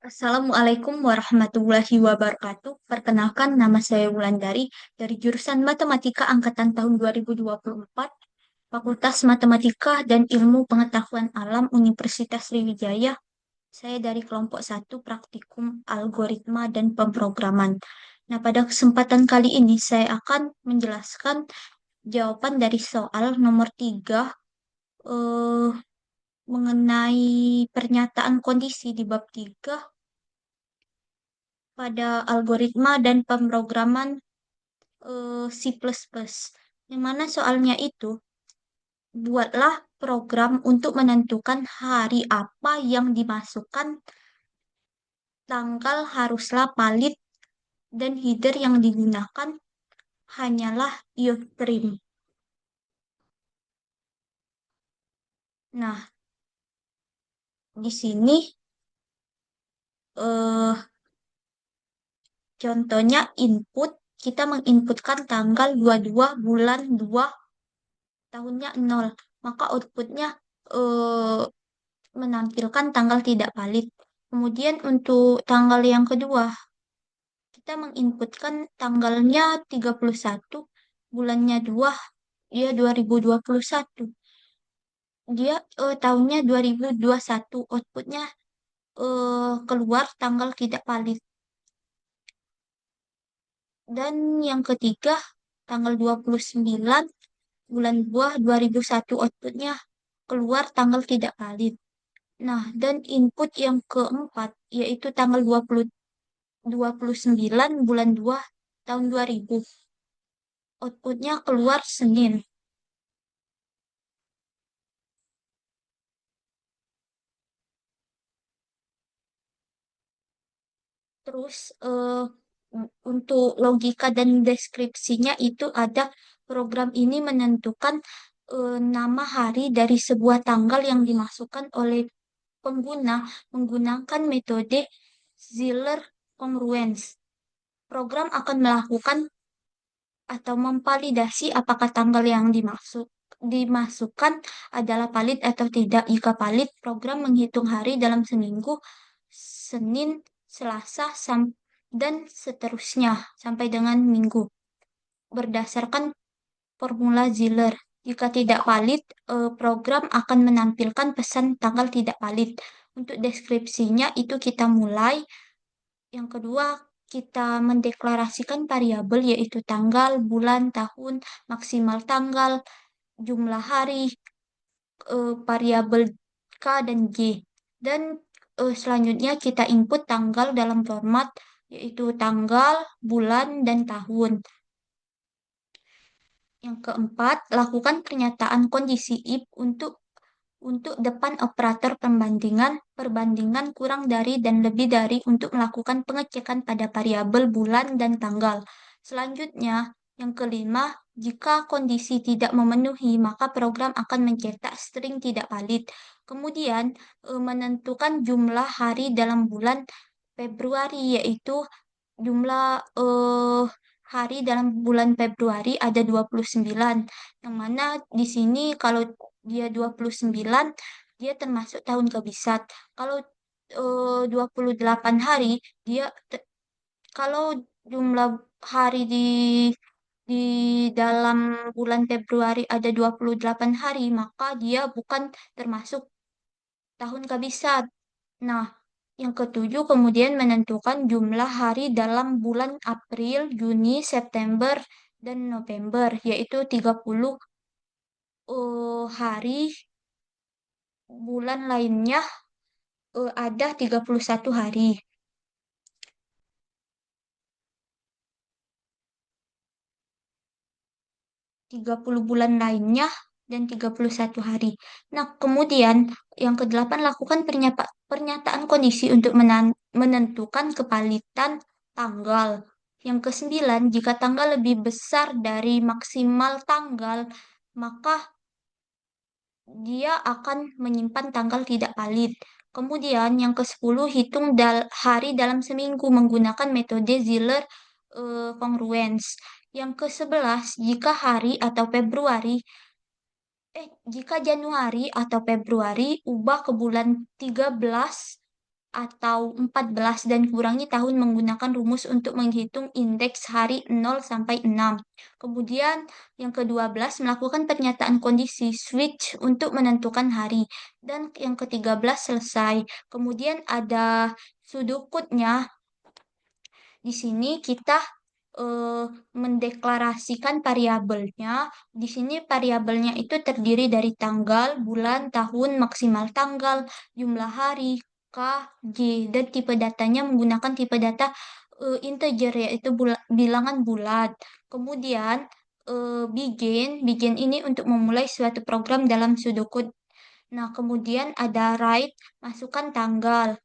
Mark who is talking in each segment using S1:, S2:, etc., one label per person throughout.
S1: Assalamualaikum warahmatullahi wabarakatuh. Perkenalkan, nama saya Wulandari dari jurusan Matematika Angkatan tahun 2024, Fakultas Matematika dan Ilmu Pengetahuan Alam Universitas Sriwijaya. Saya dari kelompok satu Praktikum Algoritma dan Pemrograman. Nah, pada kesempatan kali ini saya akan menjelaskan jawaban dari soal nomor 3 eh, mengenai pernyataan kondisi di bab 3 pada algoritma dan pemrograman C++. Yang mana soalnya itu, buatlah program untuk menentukan hari apa yang dimasukkan, tanggal haruslah valid, dan header yang digunakan hanyalah iotrim. Nah, di sini eh, contohnya input, kita menginputkan tanggal 22 bulan 2 tahunnya 0. Maka outputnya eh, menampilkan tanggal tidak valid. Kemudian untuk tanggal yang kedua, kita menginputkan tanggalnya 31, bulannya 2, dia 2021. Dia tahunnya 2021, outputnya keluar tanggal tidak valid. Dan yang ketiga, tanggal 29, bulan 2, 2001, outputnya keluar tanggal tidak valid. Nah, dan input yang keempat, yaitu tanggal 29 bulan 2 tahun 2000. Outputnya keluar Senin. Terus untuk logika dan deskripsinya itu ada program ini menentukan nama hari dari sebuah tanggal yang dimasukkan oleh pengguna menggunakan metode Ziller congruence. Program akan melakukan atau memvalidasi apakah tanggal yang dimasukkan adalah valid atau tidak. Jika valid, program menghitung hari dalam seminggu, Senin, Selasa, dan seterusnya sampai dengan minggu berdasarkan formula Ziller. Jika tidak valid, program akan menampilkan pesan tanggal tidak valid. Untuk deskripsinya itu kita mulai. Yang kedua, kita mendeklarasikan variabel yaitu tanggal, bulan, tahun, maksimal tanggal, jumlah hari, variabel K dan G. Dan selanjutnya kita input tanggal dalam format yaitu tanggal, bulan, dan tahun. Yang keempat, lakukan pernyataan kondisi if untuk depan operator perbandingan kurang dari dan lebih dari untuk melakukan pengecekan pada variabel bulan dan tanggal. Selanjutnya, yang kelima, jika kondisi tidak memenuhi, maka program akan mencetak string tidak valid. Kemudian, menentukan jumlah hari dalam bulan Februari, yaitu jumlah hari dalam bulan Februari ada 29, yang mana di sini kalau dia 29, dia termasuk tahun kebisat. Kalau 28 hari, dia kalau jumlah hari di dalam bulan Februari ada 28 hari, maka dia bukan termasuk tahun kabisat. Nah, yang ketujuh kemudian menentukan jumlah hari dalam bulan April, Juni, September, dan November, yaitu 30 hari. Bulan lainnya ada 31 hari. 30 bulan lainnya dan 31 hari. Nah, kemudian yang kedelapan lakukan pernyataan kondisi untuk menentukan kepalitan tanggal. Yang kesembilan, jika tanggal lebih besar dari maksimal tanggal, maka dia akan menyimpan tanggal tidak valid. Kemudian yang ke-10, hitung hari dalam seminggu menggunakan metode Ziller congruence. Yang ke-11, jika Januari atau Februari ubah ke bulan 13 atau 14 dan kurangi tahun menggunakan rumus untuk menghitung indeks hari 0 sampai 6. Kemudian yang ke-12 melakukan pernyataan kondisi switch untuk menentukan hari. Dan yang ke-13 selesai. Kemudian ada sudukutnya. Di sini kita eh, mendeklarasikan variabelnya. Di sini variabelnya itu terdiri dari tanggal, bulan, tahun, maksimal tanggal, jumlah hari, K, G, dan tipe datanya menggunakan tipe data integer yaitu bilangan bulat. Kemudian begin ini untuk memulai suatu program dalam pseudocode. Nah, kemudian ada write, masukkan tanggal.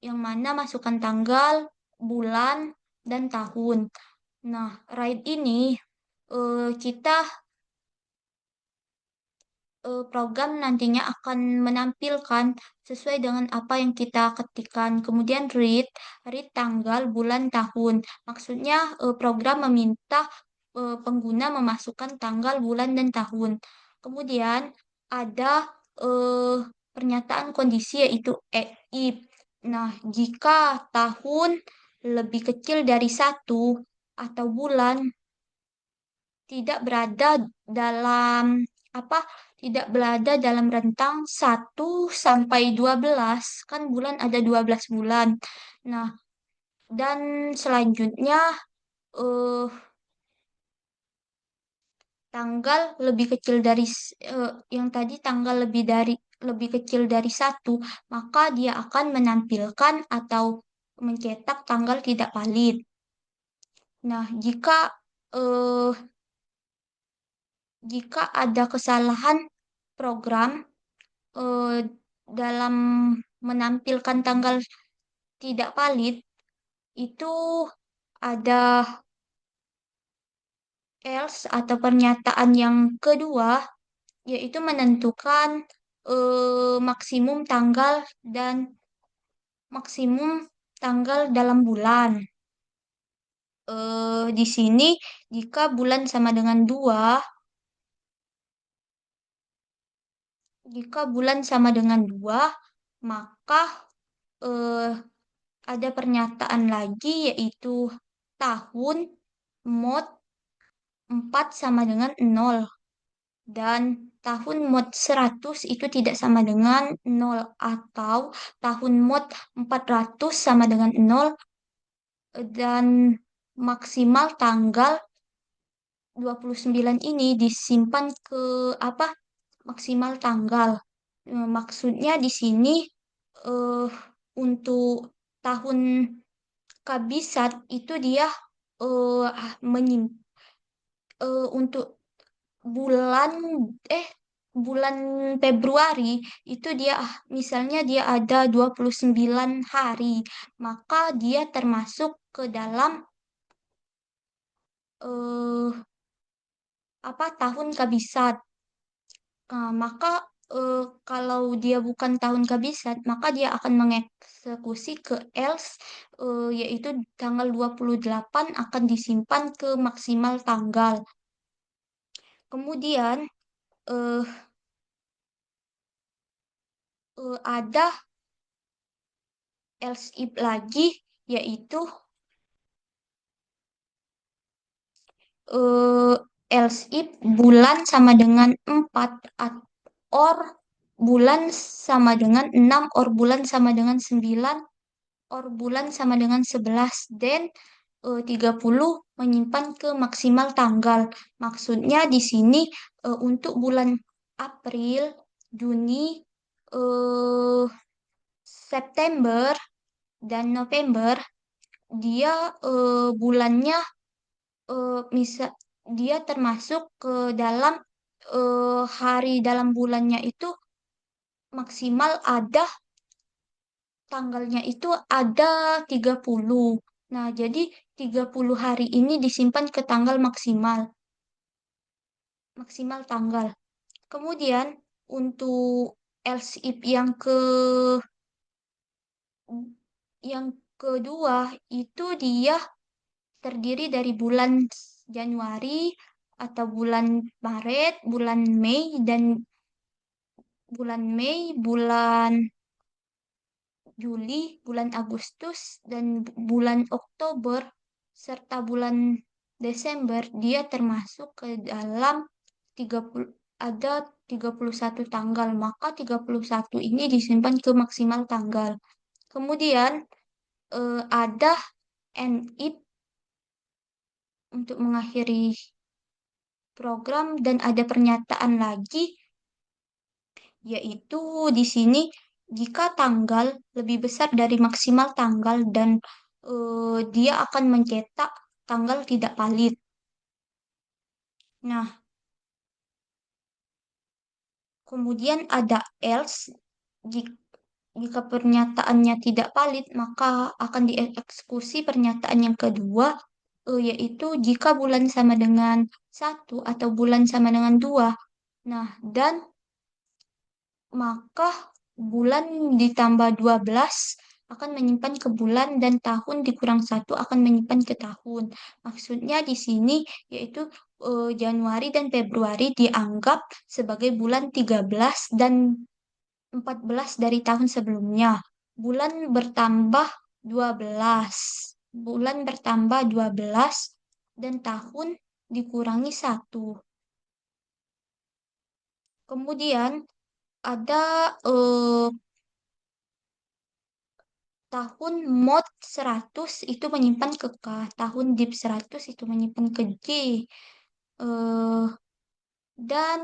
S1: Yang mana masukkan tanggal, bulan, dan tahun. Nah, write ini kita program nantinya akan menampilkan sesuai dengan apa yang kita ketikkan. Kemudian read tanggal, bulan, tahun. Maksudnya program meminta pengguna memasukkan tanggal, bulan, dan tahun. Kemudian ada eh, pernyataan kondisi yaitu if. Nah, jika tahun lebih kecil dari satu atau bulan tidak berada dalam apa tidak berada dalam rentang 1 sampai 12 kan bulan ada 12 bulan. Nah, dan selanjutnya eh, tanggal lebih kecil dari yang tadi tanggal lebih kecil dari satu, maka dia akan menampilkan atau mencetak tanggal tidak valid. Nah, eh, jika ada kesalahan program eh, dalam menampilkan tanggal tidak valid, itu ada else atau pernyataan yang kedua, yaitu menentukan maksimum tanggal dan maksimum tanggal dalam bulan. Di sini jika bulan sama dengan 2, jika bulan sama dengan 2, maka eh, ada pernyataan lagi yaitu tahun mod 4 sama dengan 0 dan tahun mod 100 itu tidak sama dengan 0 atau tahun mod 400 sama dengan 0 dan maksimal tanggal 29 ini disimpan ke apa? Maksimal tanggal. Maksudnya di sini eh, untuk tahun kabisat itu dia menyimpan untuk bulan eh bulan Februari itu dia misalnya dia ada 29 hari, maka dia termasuk ke dalam eh tahun kabisat. Maka kalau dia bukan tahun kabisat, maka dia akan mengeksekusi ke else yaitu tanggal 28 akan disimpan ke maksimal tanggal. Kemudian eh, ada else if lagi yaitu eh, else if bulan sama dengan 4 or bulan sama dengan 6 or bulan sama dengan 9 or bulan sama dengan 11 dan 30 menyimpan ke maksimal tanggal. Maksudnya di sini untuk bulan April, Juni, eh, September, dan November dia bulannya misal dia termasuk ke dalam hari dalam bulannya itu maksimal ada tanggalnya itu ada 30. Nah, jadi 30 hari ini disimpan ke tanggal maksimal, maksimal tanggal. Kemudian untuk else if yang kedua itu dia terdiri dari bulan Januari atau bulan Maret, bulan Mei, dan bulan Mei, bulan Juli, bulan Agustus, dan bulan Oktober, serta bulan Desember, dia termasuk ke dalam 30, ada 31 tanggal, maka 31 ini disimpan ke maksimal tanggal. Kemudian ada NIP untuk mengakhiri program dan ada pernyataan lagi, yaitu di sini jika tanggal lebih besar dari maksimal tanggal dan dia akan mencetak tanggal tidak valid. Nah, kemudian ada else. Jika, jika pernyataannya tidak valid, maka akan dieksekusi pernyataan yang kedua, yaitu jika bulan sama dengan satu atau bulan sama dengan dua. Nah, dan maka bulan ditambah 12 akan menyimpan ke bulan dan tahun dikurang satu akan menyimpan ke tahun. Maksudnya di sini yaitu Januari dan Februari dianggap sebagai bulan 13 dan 14 dari tahun sebelumnya. Bulan bertambah 12. Bulan bertambah 12 dan tahun dikurangi satu. Kemudian ada tahun mod 100 itu menyimpan ke K, tahun div 100 itu menyimpan ke J. Eh, dan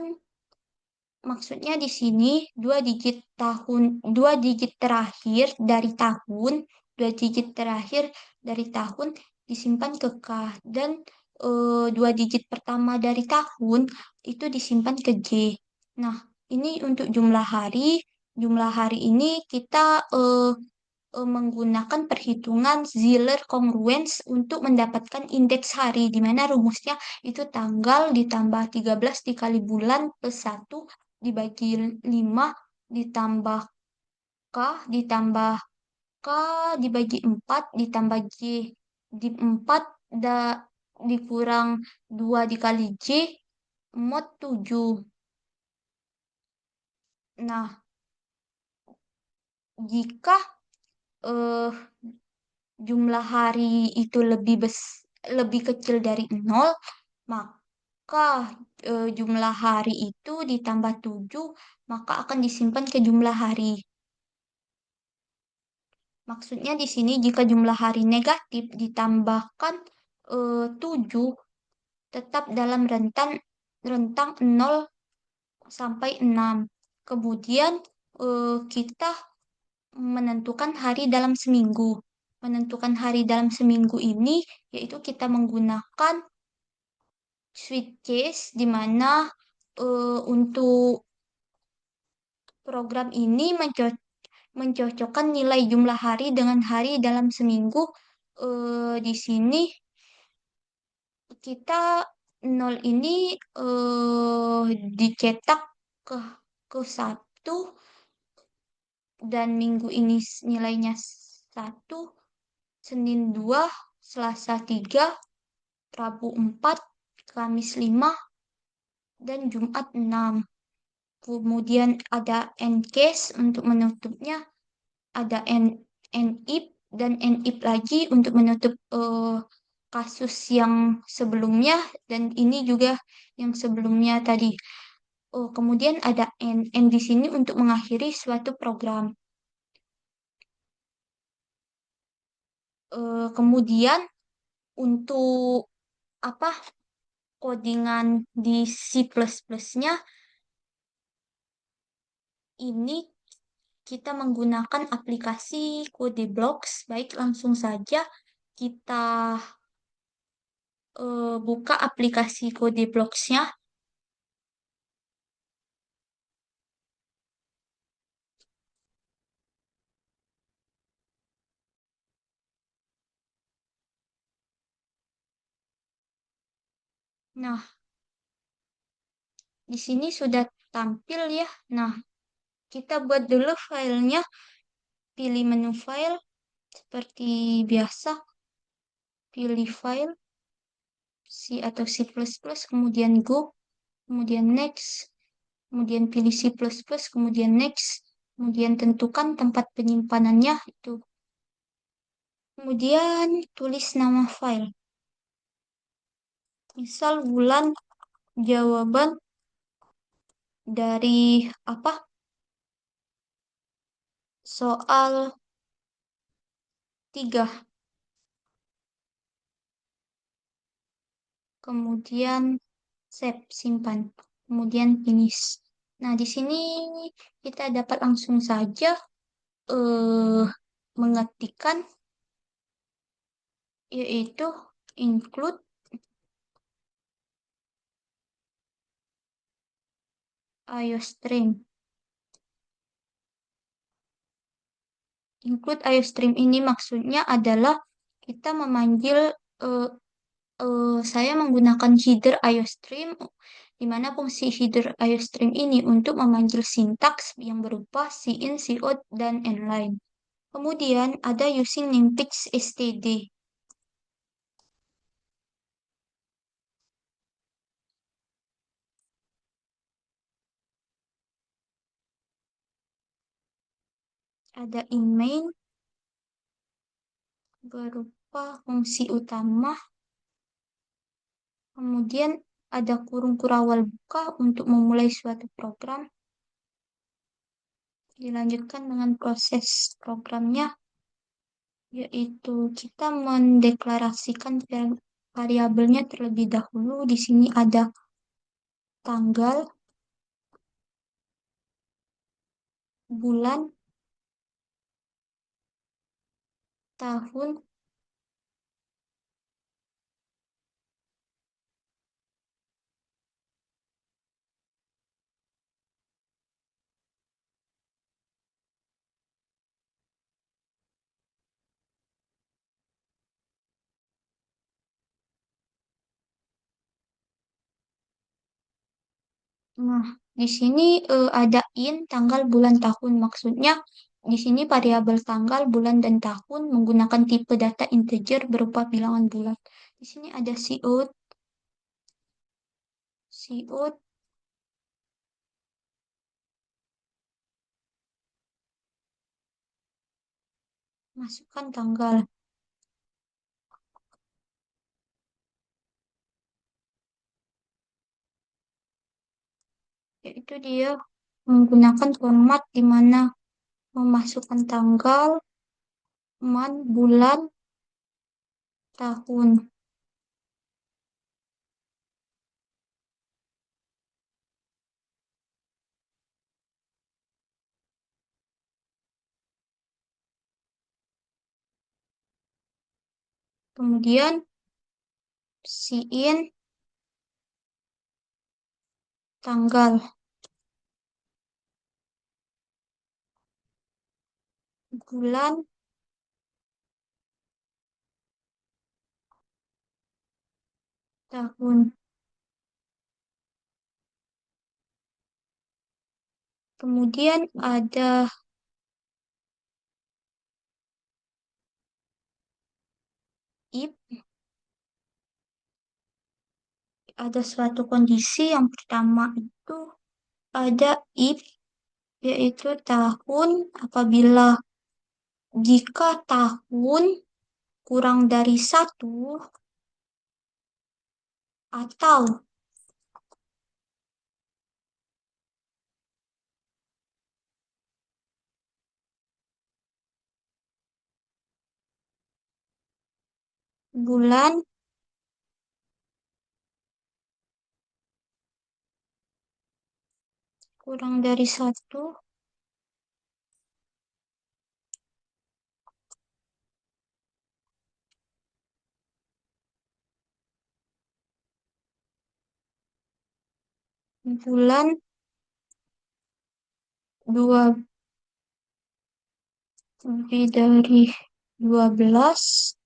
S1: maksudnya di sini dua digit terakhir dari tahun, dua digit terakhir dari tahun disimpan ke K dan dua digit pertama dari tahun itu disimpan ke J. Nah, ini untuk jumlah hari. Jumlah hari ini kita menggunakan perhitungan Ziller congruence untuk mendapatkan indeks hari, di mana rumusnya itu tanggal ditambah 13 dikali bulan plus 1 dibagi 5 ditambah K ditambah K dibagi 4 ditambah J di 4 da, dikurang 2 dikali J mod 7. Nah, jika eh, jumlah hari itu lebih kecil dari nol, maka jumlah hari itu ditambah 7, maka akan disimpan ke jumlah hari. Maksudnya di sini jika jumlah hari negatif ditambahkan 7 tetap dalam rentang 0 sampai 6. Kemudian kita menentukan hari dalam seminggu. Menentukan hari dalam seminggu ini yaitu kita menggunakan switch case di mana untuk program ini mencocokkan nilai jumlah hari dengan hari dalam seminggu. Di sini kita nol ini dicetak ke ke satu dan minggu ini nilainya satu, Senin 2, Selasa 3, Rabu 4, Kamis 5, dan Jumat 6. Kemudian ada Ncase untuk menutupnya, ada NIP dan NIP lagi untuk menutup kasus yang sebelumnya dan ini juga yang sebelumnya tadi. Oh, kemudian ada N di sini untuk mengakhiri suatu program. Kemudian untuk apa codingan di C++-nya ini kita menggunakan aplikasi Codeblocks. Baik, langsung saja kita buka aplikasi Codeblocks-nya. Nah, di sini sudah tampil ya. Nah, kita buat dulu filenya. Pilih menu file seperti biasa. Pilih file C atau C++, kemudian go, kemudian next, kemudian pilih C++, kemudian next. Kemudian tentukan tempat penyimpanannya itu. Kemudian tulis nama file. Misal bulan jawaban dari apa? Soal 3. Kemudian save, simpan. Kemudian finish. Nah, di sini kita dapat langsung saja eh, mengetikkan yaitu include IOStream. Include IOStream ini maksudnya adalah kita memanggil eh, saya menggunakan header IOStream di mana fungsi header IOStream ini untuk memanggil sintaks yang berupa cin, cout, dan inline. Kemudian ada using namespace std. Ada in main berupa fungsi utama. Kemudian ada kurung kurawal buka untuk memulai suatu program. Dilanjutkan dengan proses programnya, yaitu kita mendeklarasikan variabelnya terlebih dahulu. Di sini ada tanggal, bulan, tahun, nah, di sini ada in tanggal, bulan, tahun. Maksudnya di sini variabel tanggal, bulan, dan tahun menggunakan tipe data integer berupa bilangan bulat. Di sini ada cout, cout, masukkan tanggal. Yaitu dia menggunakan format di mana memasukkan tanggal, bulan, tahun. Kemudian siin tanggal, bulan, tahun. Kemudian ada if, ada suatu kondisi yang pertama itu ada if, yaitu tahun apabila jika tahun kurang dari 1 atau bulan kurang dari 1, bulan dua lebih dari 12.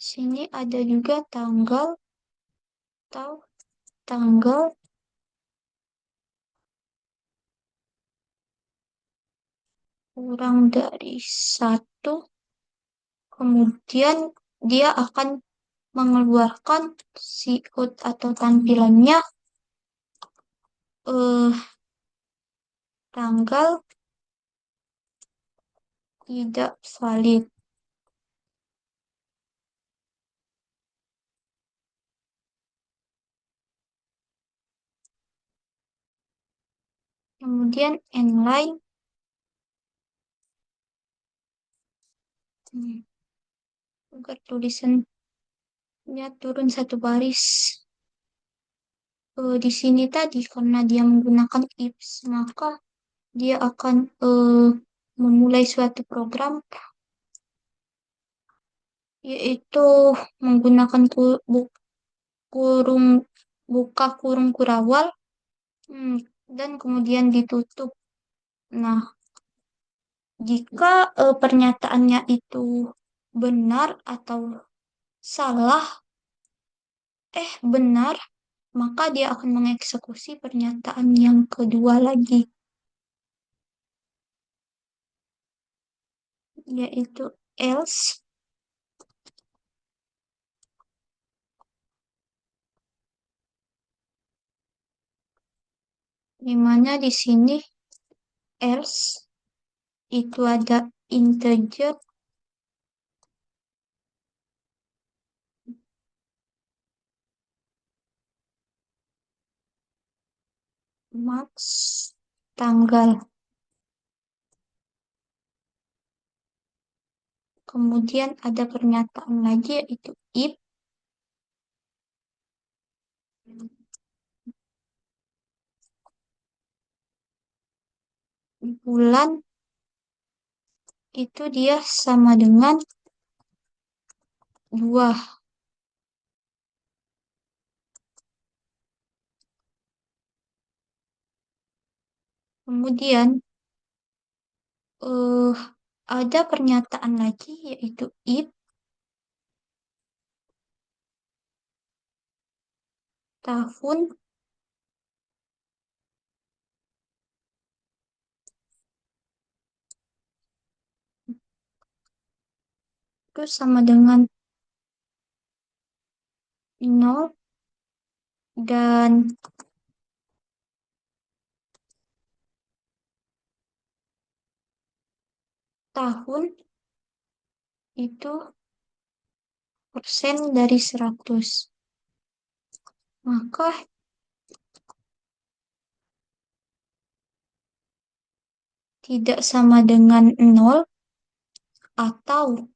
S1: Sini ada juga tanggal atau tanggal kurang dari 1, kemudian dia akan mengeluarkan siut atau tampilannya tanggal tidak valid. Kemudian N-line, agar tulisannya turun satu baris. Di sini tadi karena dia menggunakan ifs, maka dia akan memulai suatu program yaitu menggunakan kurung buka kurung kurawal, hmm, dan kemudian ditutup. Nah, jika pernyataannya itu benar atau salah, benar, maka dia akan mengeksekusi pernyataan yang kedua lagi, yaitu else, di mana di sini else itu ada integer max tanggal. Kemudian ada pernyataan lagi yaitu if bulan itu dia sama dengan 2. Kemudian eh ada pernyataan lagi yaitu if tahun itu sama dengan 0 dan tahun itu persen dari 100. Maka tidak sama dengan 0 atau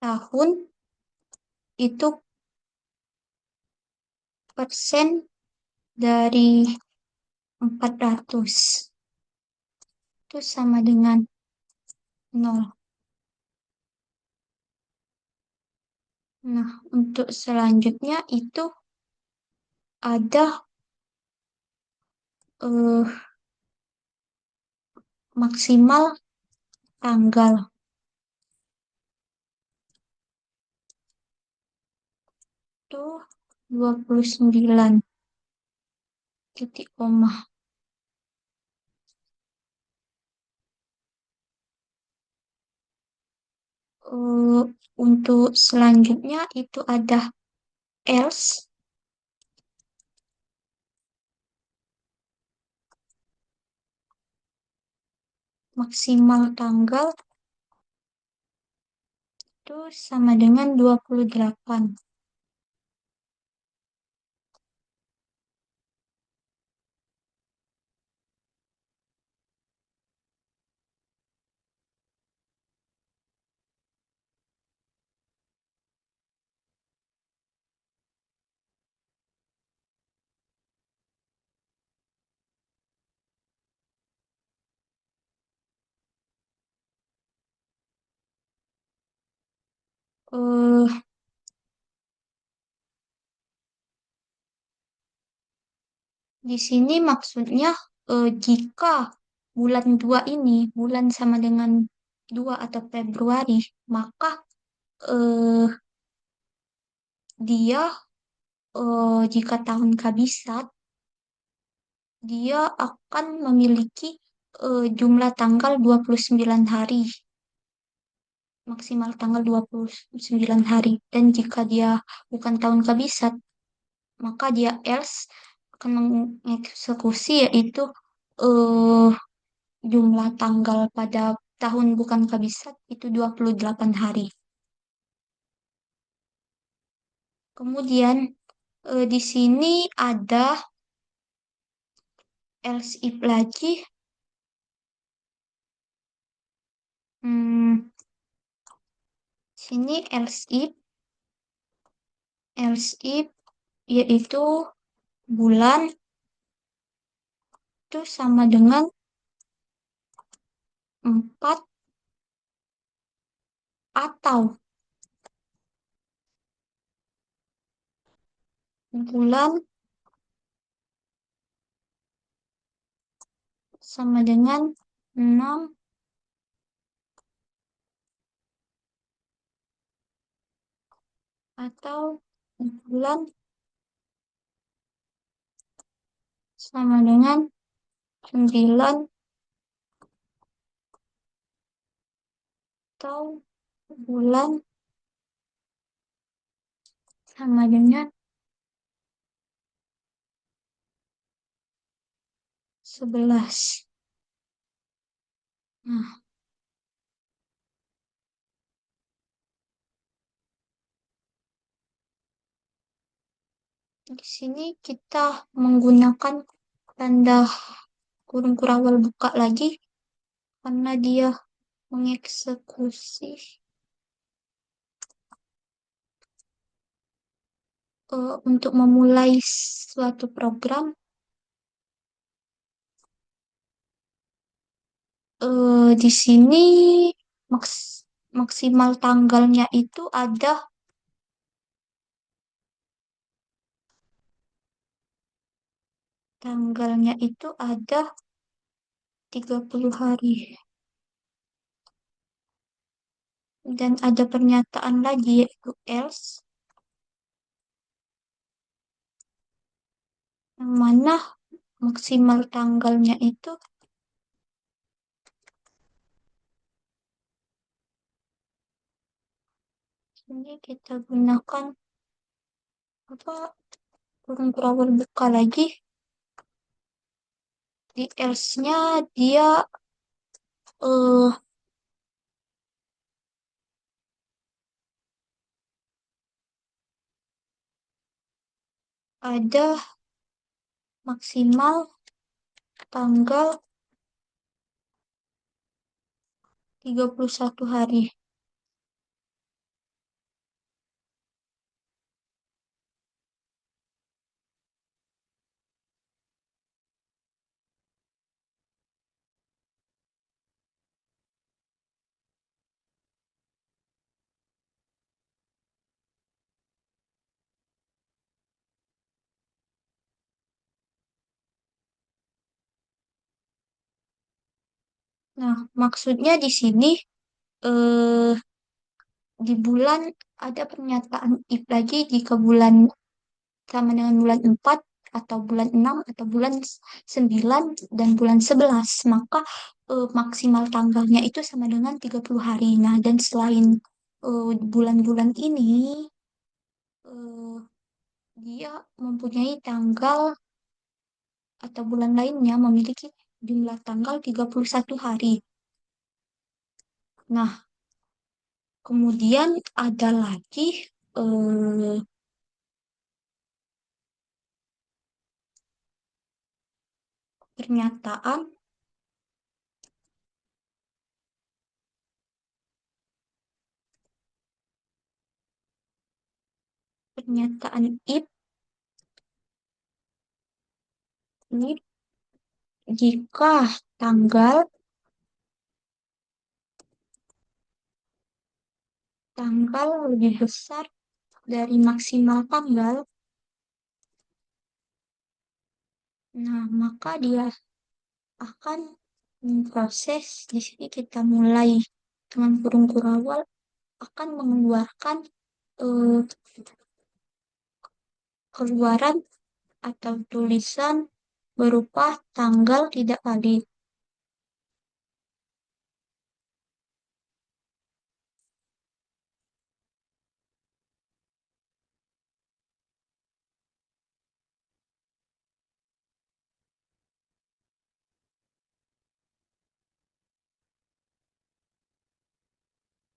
S1: tahun itu persen dari 400. Itu sama dengan 0. Nah, untuk selanjutnya itu ada eh, maksimal tanggal. Itu 29 titik koma. Eh, untuk selanjutnya itu ada else maksimal tanggal itu sama dengan 28. Eh, di sini maksudnya jika bulan 2 ini bulan sama dengan 2 atau Februari, maka eh, dia jika tahun kabisat dia akan memiliki jumlah tanggal 29 hari. maksimal tanggal 29 hari. Dan jika dia bukan tahun kabisat, maka dia else akan mengeksekusi yaitu eh, jumlah tanggal pada tahun bukan kabisat itu 28 hari. Kemudian di sini ada else if lagi. Hmm, sini else if yaitu bulan itu sama dengan 4 atau bulan sama dengan 6 atau bulan sama dengan 9 atau bulan sama dengan 11. Nah, di sini kita menggunakan tanda kurung kurawal buka lagi karena dia mengeksekusi untuk memulai suatu program. Di sini maksimal tanggalnya itu ada tanggalnya itu ada 30 hari. Dan ada pernyataan lagi yaitu else, yang mana maksimal tanggalnya itu ini kita gunakan apa kurung kurawal buka lagi. Di else-nya dia eh ada maksimal tanggal 31 hari. Nah, maksudnya di sini eh di bulan ada pernyataan if lagi jika bulan sama dengan bulan 4 atau bulan 6 atau bulan 9 dan bulan 11 maka maksimal tanggalnya itu sama dengan 30 hari. Nah, dan selain bulan-bulan ini eh, dia mempunyai tanggal atau bulan lainnya memiliki jumlah tanggal 31 hari. Nah, kemudian ada lagi eh, pernyataan pernyataan if jika tanggal tanggal lebih besar dari maksimal tanggal, nah maka dia akan memproses. Di sini kita mulai dengan kurung kurawal akan mengeluarkan eh, keluaran atau tulisan berupa tanggal tidak valid.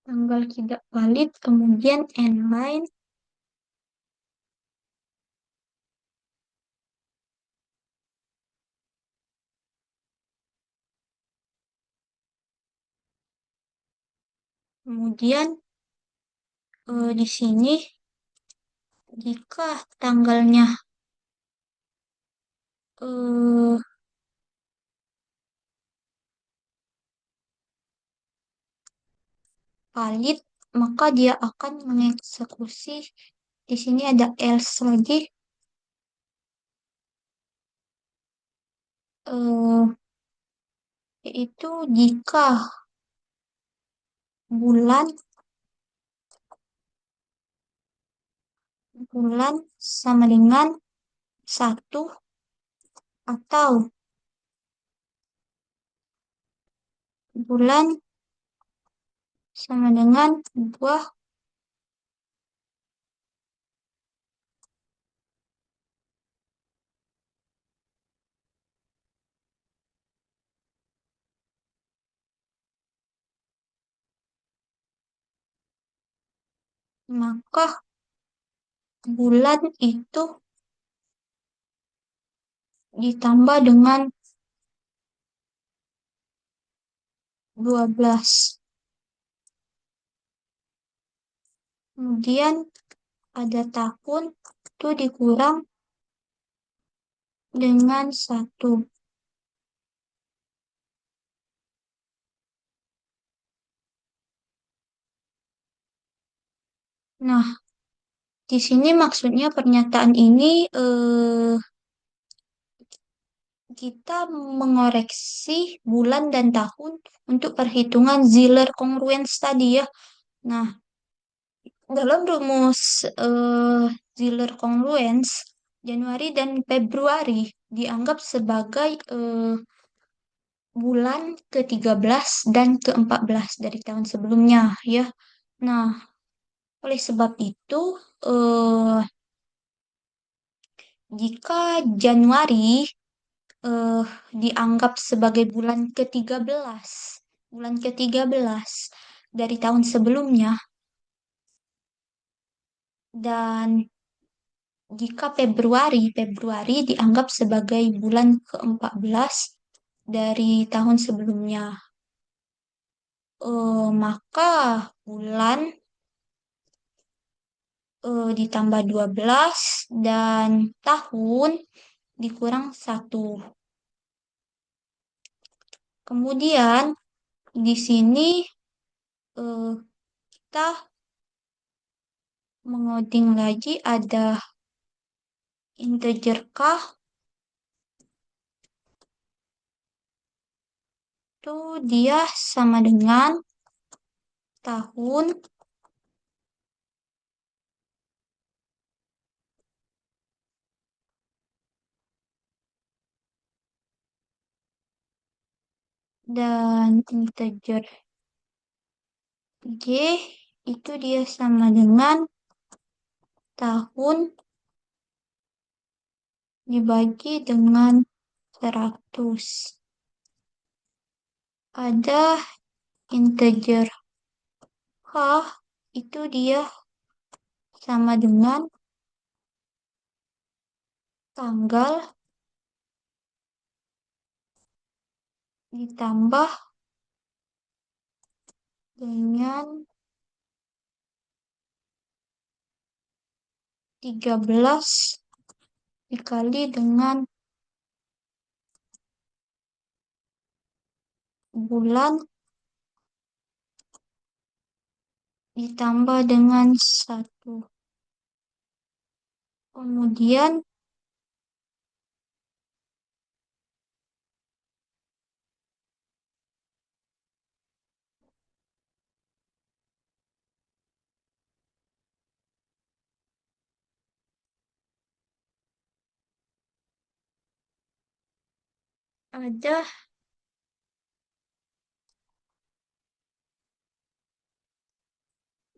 S1: tanggal tidak valid, kemudian end-line, kemudian di sini jika tanggalnya eh, valid, maka dia akan mengeksekusi. Di sini ada else lagi, eh, yaitu jika bulan bulan sama dengan satu atau bulan sama dengan dua, maka bulan itu ditambah dengan 12. Kemudian ada tahun itu dikurang dengan satu. Nah, di sini maksudnya pernyataan ini kita mengoreksi bulan dan tahun untuk perhitungan Ziller congruence tadi ya. Nah, dalam rumus Ziller congruence, Januari dan Februari dianggap sebagai bulan ke-13 dan ke-14 dari tahun sebelumnya ya. Nah, oleh sebab itu eh, jika Januari eh, dianggap sebagai bulan ke-13 dari tahun sebelumnya, dan jika Februari dianggap sebagai bulan ke-14 dari tahun sebelumnya. Maka bulan ditambah 12 dan tahun dikurang satu. Kemudian di sini eh, kita mengoding lagi ada integer kah, itu dia sama dengan tahun dan integer G itu dia sama dengan tahun dibagi dengan 100. Ada integer H itu dia sama dengan tanggal ditambah dengan 13 dikali dengan bulan ditambah dengan satu. Kemudian ada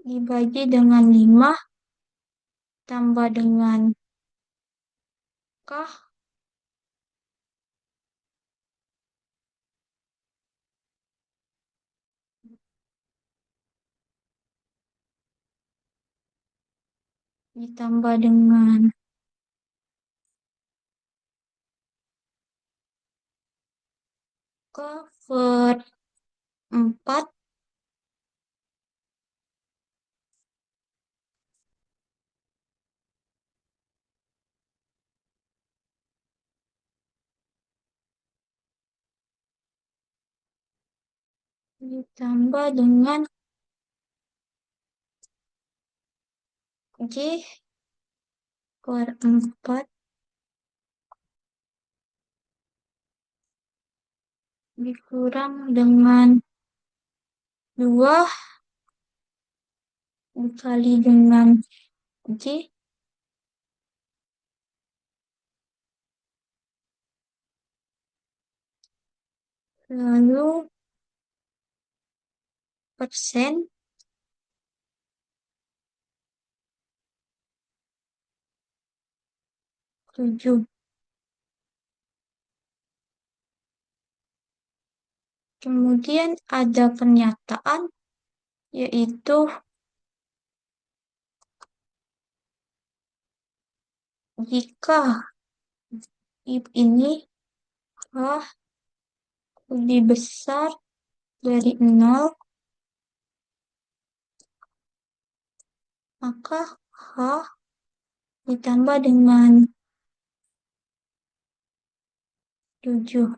S1: dibagi dengan 5 tambah dengan K ditambah dengan cover 4 ditambah dengan G per 4 dikurang dengan 2 dikali dengan G, lalu persen 7. Kemudian ada pernyataan yaitu jika if ini H lebih besar dari 0, maka H ditambah dengan 7.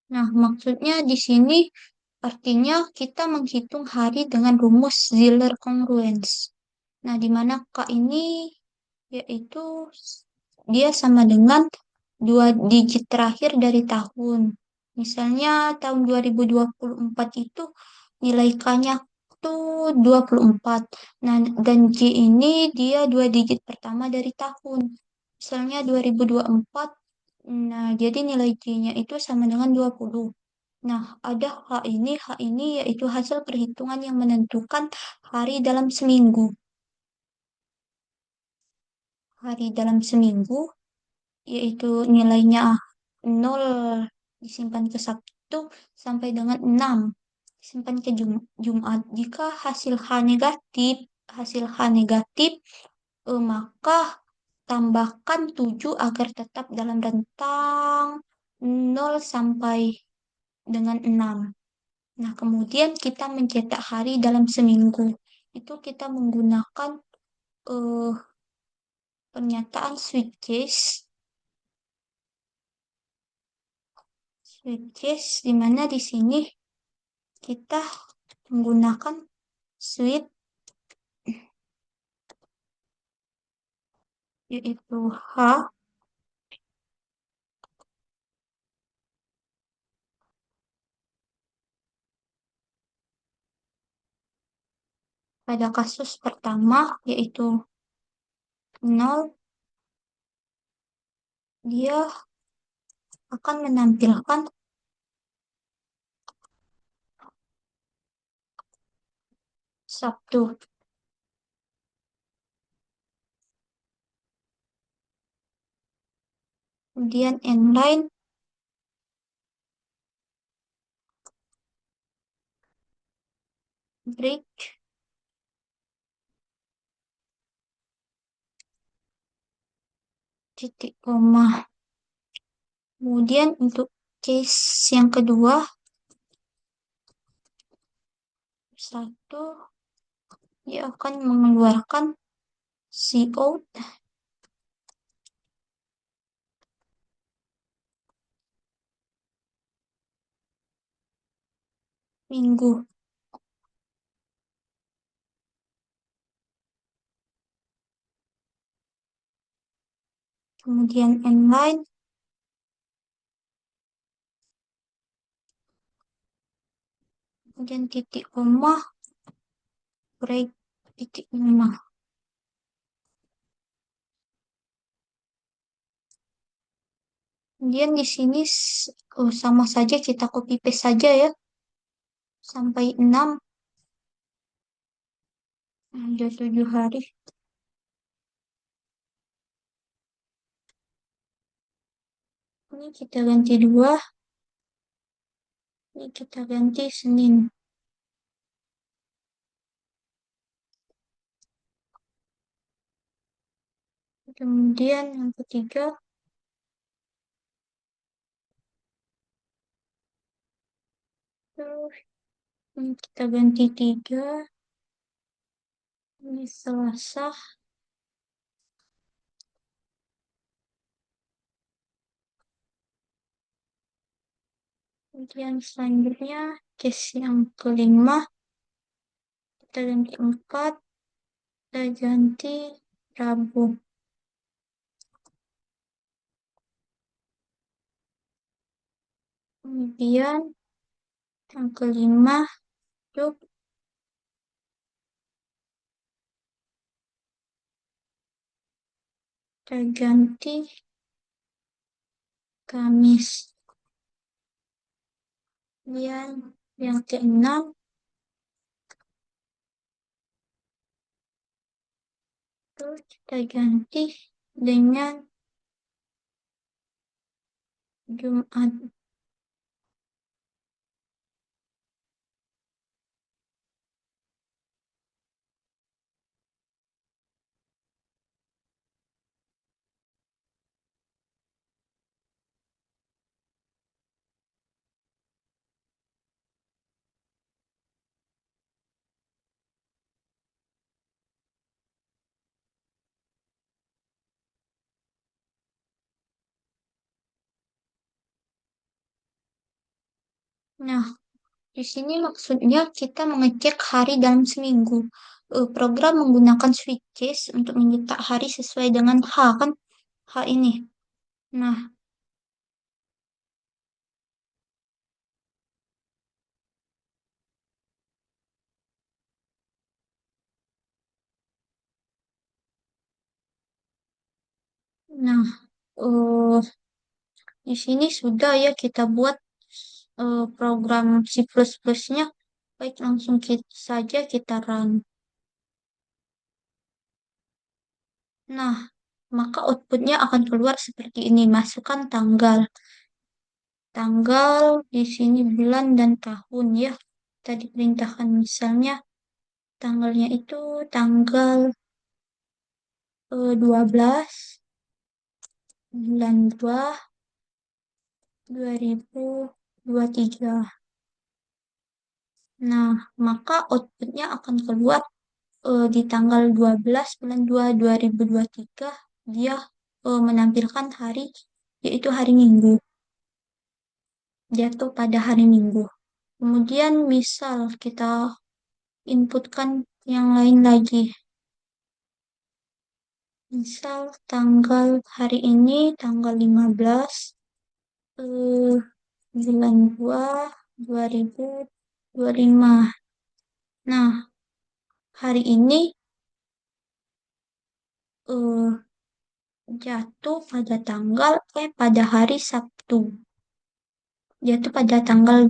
S1: Nah, maksudnya di sini artinya kita menghitung hari dengan rumus Ziller congruence. Nah, di mana K ini yaitu dia sama dengan dua digit terakhir dari tahun. Misalnya tahun 2024 itu nilai K-nya tuh 24. Nah, dan J ini dia dua digit pertama dari tahun. Misalnya 2024. Nah, jadi nilai J-nya itu sama dengan 20. Nah, ada H ini yaitu hasil perhitungan yang menentukan hari dalam seminggu. Hari dalam seminggu yaitu nilainya 0 disimpan ke Sabtu sampai dengan 6 disimpan ke Jumat. Jika hasil H negatif, maka tambahkan 7 agar tetap dalam rentang 0 sampai dengan 6. Nah, kemudian kita mencetak hari dalam seminggu. Itu kita menggunakan eh, pernyataan switches di mana di sini kita menggunakan switch yaitu H pada kasus pertama yaitu 0, dia akan menampilkan Sabtu. Kemudian inline break titik koma. Kemudian untuk case yang kedua, satu, dia akan mengeluarkan cout minggu. Kemudian inline kemudian titik koma break titik koma. Kemudian di sini sama saja kita copy paste saja ya sampai 6 ada 7 hari. Ini kita ganti 2. Ini kita ganti Senin. Kemudian yang ketiga, terus ini kita ganti 3. Ini Selasa. Kemudian selanjutnya, case yang kelima, kita ganti 4. Kita ganti Rabu. Kemudian yang kelima, yuk kita ganti Kamis. Kemudian yang keenam, terus kita ganti dengan Jumat. Nah, di sini maksudnya kita mengecek hari dalam seminggu. Program menggunakan switches untuk mencetak hari sesuai dengan H kan? H ini. Nah, nah, eh, di sini sudah ya kita buat program C++-nya. Baik, langsung saja kita run. Nah, maka outputnya akan keluar seperti ini. Masukkan tanggal. Tanggal di sini bulan dan tahun ya. Tadi perintahkan misalnya tanggalnya itu tanggal 12 bulan 2 2023. Nah, maka outputnya akan keluar di tanggal 12 bulan 2 2023. Dia menampilkan hari, yaitu hari Minggu. Jatuh pada hari Minggu. Kemudian misal kita inputkan yang lain lagi. Misal tanggal hari ini tanggal 15 eh, bulan 2 2025. Nah, hari ini eh, jatuh pada hari Sabtu. Jatuh pada tanggal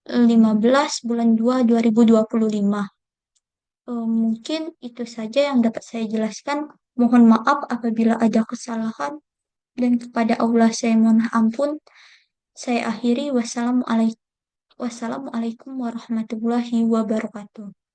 S1: 15 bulan 2 2025. Mungkin itu saja yang dapat saya jelaskan. Mohon maaf apabila ada kesalahan dan kepada Allah saya mohon ampun. Saya akhiri. Wassalamualaikum warahmatullahi wabarakatuh.